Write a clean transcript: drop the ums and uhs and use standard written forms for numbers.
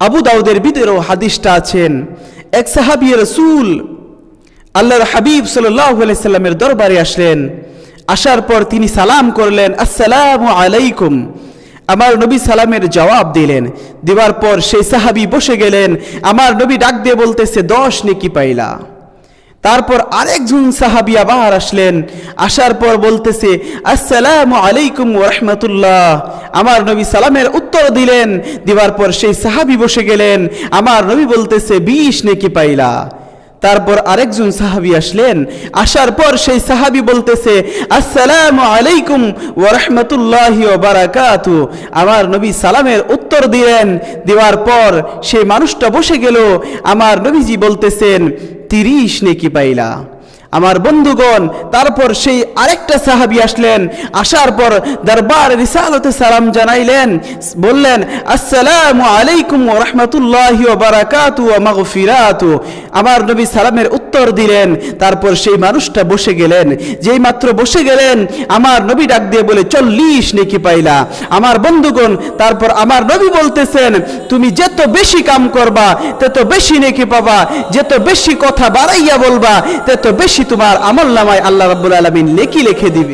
আবু দাউদের ভিতরেও হাদিসটা আছেন। এক সাহাবী রাসূল আল্লাহর হাবিব সাল্লাল্লাহু আলাইহি সাল্লামের দরবারে আসলেন। আসার পর তিনি সালাম করলেন, আসসালামু আলাইকুম। আমার নবী সালামের জবাব দিলেন। দেওয়ার পর সেই সাহাবী বসে গেলেন। আমার নবী ডাক দিয়ে বলতেছে, 10 নেকি পাইলা। তারপর আরেকজন সাহাবী আবার আসলেন। আসার পর বলতেছে, আসসালামু আলাইকুম ওয়া রাহমাতুল্লাহ। আমার নবী সালামের উত্তর দিলেন। দেওয়ার পর সেই সাহাবী বসে গেলেন। আমার নবী বলতেছে, 20 নেকি পাইলা। তারপর আরেকজন সাহাবী আসলেন। আসার পর সেই সাহাবী বলতেছে, আসসালামু আলাইকুম ওয়া রাহমাতুল্লাহি ওয়া বারাকাতুহু। আমার নবী সালামের উত্তর দিলেন। দেওয়ার পর সেই মানুষটা বসে গেল। আমার নবীজি বলতেছেন, 30 নেকি পাইলা। আমার বন্ধুগণ, তারপর সেই আরেকটা সাহাবী আসলেন। আসার পর দরবার রিসালতে সালাম জানাইলেন, বললেন, আসসালামু আলাইকুম ওয়া রাহমাতুল্লাহি ওয়া বারাকাতুহু ওয়া মাগফিরাতুহু। আমার নবী সালামের উত্তর দিলেন। তারপর সেই মানুষটা বসে গেলেন। যেই মাত্র বসে গেলেন, আমার নবী ডাক দিয়ে বলে, 40 নেকি পাইলা। আমার বন্ধুগণ, তারপর আমার নবী বলতেছেন, তুমি যত বেশি কাম করবা তত বেশি নেকি পাবা, যত বেশি কথা বাড়াইয়া বলবা তত বেশি তোমার আমলনামায় আল্লাহ রাব্বুল আলামিন নেকি লিখে দিবে।